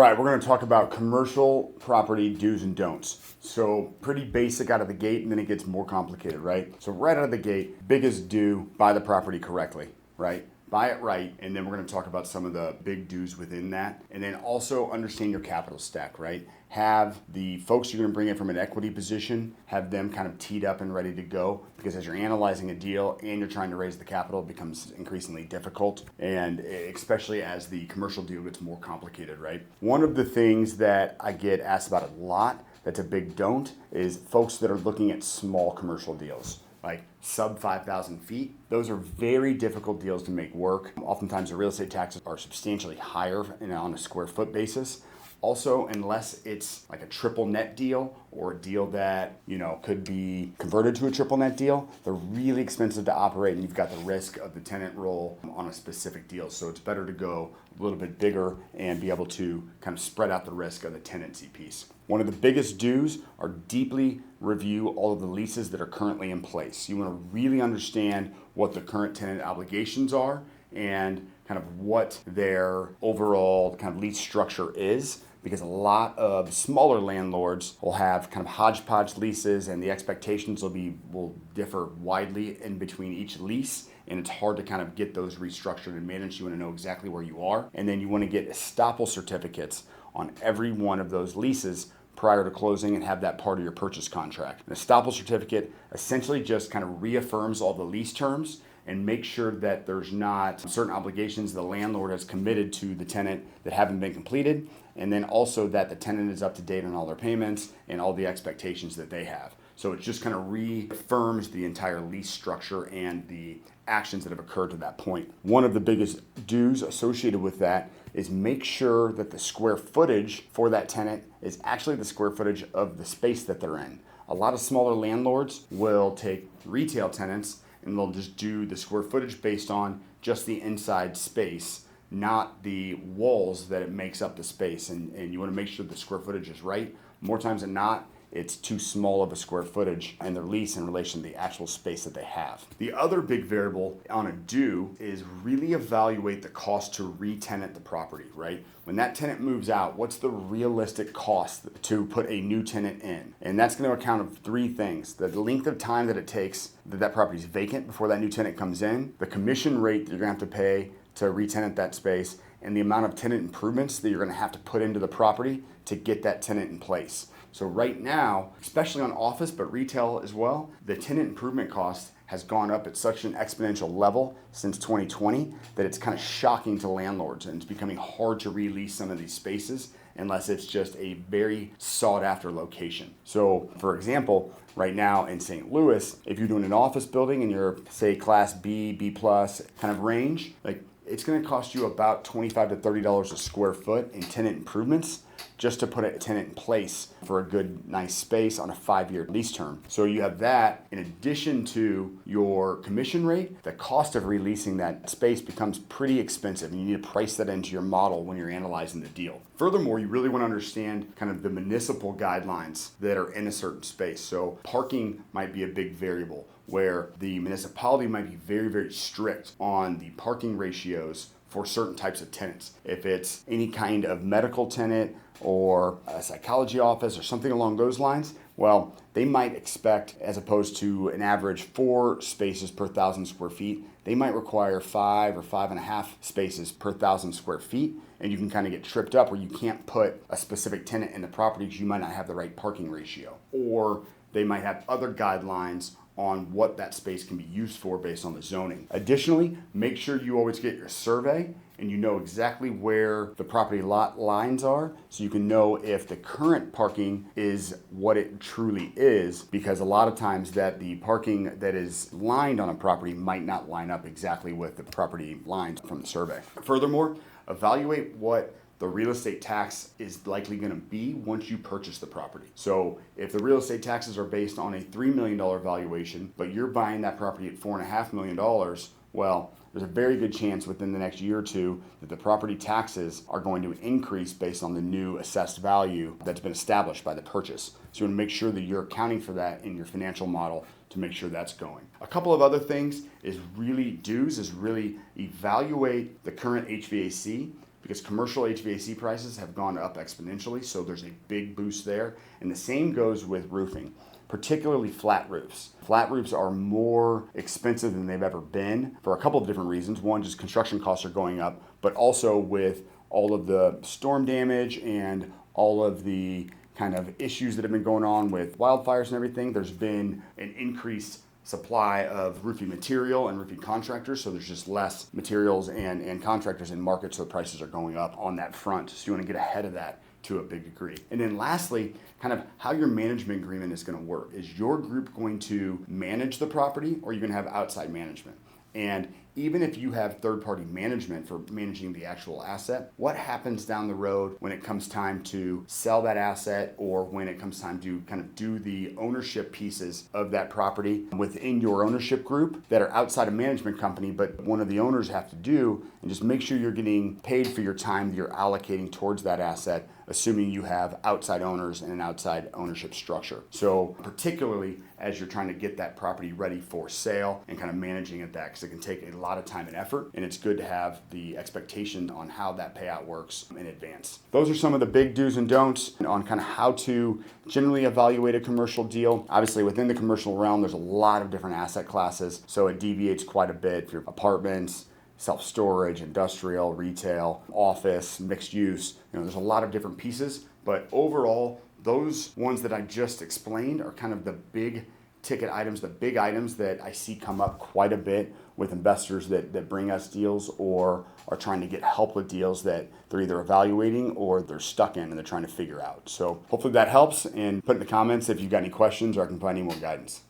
right, we're going to talk about commercial property do's and don'ts. So pretty basic out of the gate, and then it gets more complicated, right? So right out of the gate, biggest do, buy the property correctly, right? Buy it right, and then we're going to talk about some of the big do's within that. And then also understand your capital stack, right? Have the folks you're going to bring in from an equity position, have them kind of teed up and ready to go, because as you're analyzing a deal and you're trying to raise the capital, it becomes increasingly difficult, and especially as the commercial deal gets more complicated, right? One of the things that I get asked about a lot that's a big don't is folks that are looking at small commercial deals, like sub 5,000 feet. Those are very difficult deals to make work. Oftentimes the real estate taxes are substantially higher on a square foot basis. Also, unless it's like a triple net deal or a deal that, could be converted to a triple net deal, they're really expensive to operate, and you've got the risk of the tenant roll on a specific deal. So it's better to go a little bit bigger and be able to kind of spread out the risk of the tenancy piece. One of the biggest do's are deeply review all of the leases that are currently in place. You want to really understand what the current tenant obligations are and kind of what their overall kind of lease structure is, because a lot of smaller landlords will have kind of hodgepodge leases, and the expectations will differ widely in between each lease, and it's hard to kind of get those restructured and managed. You want to know exactly where you are, and then you want to get estoppel certificates on every one of those leases prior to closing and have that part of your purchase contract. An estoppel certificate essentially just kind of reaffirms all the lease terms and make sure that there's not certain obligations the landlord has committed to the tenant that haven't been completed, and then also that the tenant is up to date on all their payments and all the expectations that they have. So it just kind of reaffirms the entire lease structure and the actions that have occurred to that point. One of the biggest do's associated with that is make sure that the square footage for that tenant is actually the square footage of the space that they're in. A lot of smaller landlords will take retail tenants and they'll just do the square footage based on just the inside space, not the walls that it makes up the space. And you want to make sure the square footage is right. More times than not, it's too small of a square footage in their lease in relation to the actual space that they have. The other big variable on a do is really evaluate the cost to re-tenant the property, right? When that tenant moves out, what's the realistic cost to put a new tenant in? And that's going to account of three things: the length of time that it takes that property is vacant before that new tenant comes in, the commission rate that you're going to have to pay to re-tenant that space, and the amount of tenant improvements that you're going to have to put into the property to get that tenant in place. So right now, especially on office, but retail as well, the tenant improvement cost has gone up at such an exponential level since 2020 that it's kind of shocking to landlords, and it's becoming hard to release some of these spaces unless it's just a very sought after location. So for example, right now in St. Louis, if you're doing an office building and you're, say, class B, B plus kind of range, it's going to cost you about $25 to $30 a square foot in tenant improvements just to put a tenant in place for a good, nice space on a 5-year lease term. So you have that in addition to your commission rate. The cost of releasing that space becomes pretty expensive, and you need to price that into your model when you're analyzing the deal. Furthermore, you really want to understand kind of the municipal guidelines that are in a certain space. So parking might be a big variable, where the municipality might be very, very strict on the parking ratios for certain types of tenants. If it's any kind of medical tenant or a psychology office or something along those lines, well, they might expect, as opposed to an average 4 spaces per 1,000 square feet, they might require 5 or 5.5 spaces per 1,000 square feet. And you can kind of get tripped up where you can't put a specific tenant in the property because you might not have the right parking ratio. Or they might have other guidelines on what that space can be used for based on the zoning. Additionally, make sure you always get your survey and you know exactly where the property lot lines are, so you can know if the current parking is what it truly is, because a lot of times that the parking that is lined on a property might not line up exactly with the property lines from the survey. Furthermore, evaluate what the real estate tax is likely going to be once you purchase the property. So if the real estate taxes are based on a $3 million valuation, but you're buying that property at $4.5 million, well, there's a very good chance within the next year or two that the property taxes are going to increase based on the new assessed value that's been established by the purchase. So you want to make sure that you're accounting for that in your financial model to make sure that's going. A couple of other things is really really evaluate the current HVAC because commercial HVAC prices have gone up exponentially, so there's a big boost there. And the same goes with roofing, particularly flat roofs. Flat roofs are more expensive than they've ever been for a couple of different reasons. One, just construction costs are going up, but also with all of the storm damage and all of the kind of issues that have been going on with wildfires and everything, there's been an increased supply of roofing material and roofing contractors, so there's just less materials and contractors in market, so the prices are going up on that front. So you want to get ahead of that to a big degree. And then lastly, kind of how your management agreement is going to work. Is your group going to manage the property, or are you going to have outside management? And even if you have third-party management for managing the actual asset, what happens down the road when it comes time to sell that asset, or when it comes time to kind of do the ownership pieces of that property within your ownership group that are outside a management company, but one of the owners have to do, and just make sure you're getting paid for your time that you're allocating towards that asset, assuming you have outside owners and an outside ownership structure. So particularly as you're trying to get that property ready for sale and kind of managing it that, because it can take a lot of time and effort, and it's good to have the expectation on how that payout works in advance. Those are some of the big do's and don'ts on kind of how to generally evaluate a commercial deal. Obviously within the commercial realm, there's a lot of different asset classes, so it deviates quite a bit for apartments, self-storage, industrial, retail, office, mixed use. There's a lot of different pieces, but overall, those ones that I just explained are kind of the big ticket items, the big items that I see come up quite a bit with investors that bring us deals or are trying to get help with deals that they're either evaluating or they're stuck in and they're trying to figure out. So hopefully that helps, and put in the comments if you've got any questions or I can provide any more guidance.